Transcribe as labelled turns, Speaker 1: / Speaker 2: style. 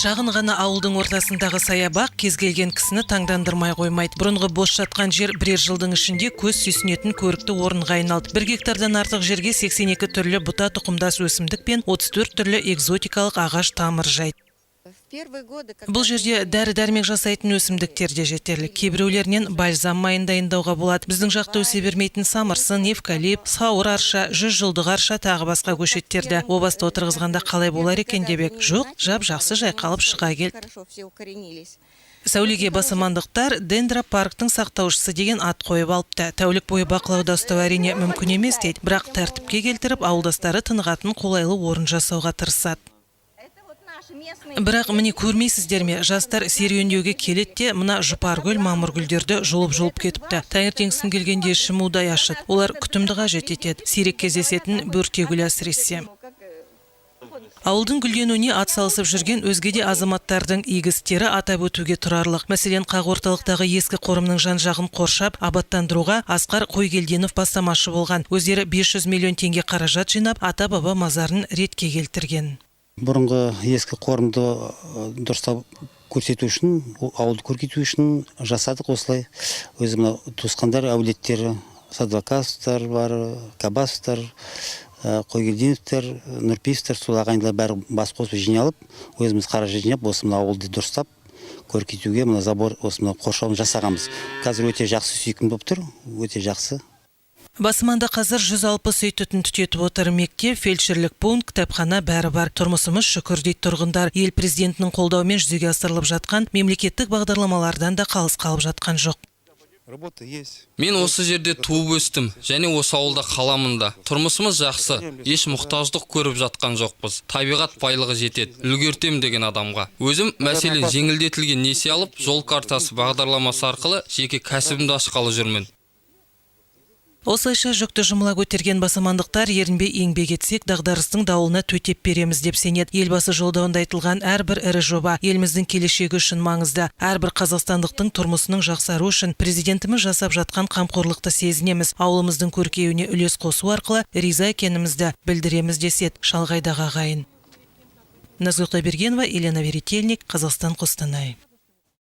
Speaker 1: Шағын ғана ауылдың ортасындағы саябақ кез келген кісіні таңдандырмай қоймайды. Бұрынғы бос жатқан жер бірер жылдың ішінде көз сүйсінетін көрікті орынға айналды. 1 гектардан артық жерге 82 түрлі бұта тұқымдас өсімдік пен 34 түрлі экзотикалық ағаш тамыр жайды. Бұл жерде дәрі-дәрмек жасайтын өсімдіктер де жетерлік. Кейбіреулерінен бальзам майын дайындауға болады. Біздің жақта өсе бермейтін самырсын, эвкалипт, сауыр арша, 100 жылдық арша тағы басқа көшеттерді о баста отырғызғанда қалай болар екен деп ек. Жоқ, жап-жақсы жайқалып шыға келді. Сәулеге басымандықтар дендропарктың сақтаушысы деген ат қойып алыпты. Тәулік бойы бақылауда ұстау әрине мүмкін емес дейді. Бірақ тәртіпке келтіріп, ауылдастары тынығатын қолайлы орын жасауға тырысады. Бірақ міне көрмейсіздер ме, жастар серуендеуге келеді де, мына жұпаргүл, мамыргүлдерді жұлып кетіпті. Таңертеңгісін келгенде ішім удай ашыды. Олар күтімді қажет етеді. Сирек кездесетін бөртегүл әсіресе. Ауылдың гүлденуіне атсалысып жүрген өзге де азаматтардың игі істері атап өтуге тұрарлық. Мәселен, қақ орталықтағы ескі қорымның жан-жағын қоршап, абаттандыруға Асқар Қойгелдинов бастамашы болған. Өздері 500 миллион теңге қаражат жинап, ата-баба мазарын ретке келтірген.
Speaker 2: Бұрынғы ескі қорымды дұрыстап көрсету үшін, ауылды көркейту үшін жасадық осылай. Өзі мына туысқандар, әулеттері, Садвакасовтар бар, Кабасовтар, Қойгелдиновтер, Нұрпейісовтер, сол ағайындылар бәрі бас қосып жиналып, өзіміз қаражат жинап, осы мына ауылды дұрыстап көркейтуге мына забор, осы мына қоршауын жасағанбыз. Қазір өте жақсы сүйкім болып тұр, өте жақсы.
Speaker 1: Басыманда қазір 160 үй түтін түтетіп отыр. Мектеп, фельдшерлік пункт, кітапхана бәрі бар. Тұрмысымыз шүкір дейді тұрғындар. Ел президентінің қолдауымен жүзеге асырылып жатқан мемлекеттік бағдарламалардан да қалыс қалып жатқан жоқ.
Speaker 3: Мен осы жерде туып өстім, және осы ауылда қаламын да. Тұрмысымыз жақсы, еш мұқтаждық көріп жатқан жоқпыз. Табиғат байлығы жетеді, үлгертем деген адамға. Өзім мәселен жеңілдетілген несие алып, жол картасы бағдарламасы арқылы жеке кәсібімді ашқалы жүрмін.
Speaker 1: Осылайша жүкті жұмыла көтерген басымандықтар ерінбей еңбек етсек, дағдарыстың дауылына төтеп береміз деп сенеді. Елбасы жолдауында айтылған әрбір ірі жоба еліміздің келешегі үшін маңызды. Әрбір қазақстандықтың тұрмысының жақсару үшін президентіміз жасап жатқан қамқорлықты сезінеміз. Ауылымыздың көркеюіне үлес қосу арқылы риза екенімізді білдіреміз деседі шалғайдағы ағайын. Назгүл Қайбергенова, Елена Веретельник, Қазақстан, Қостанай.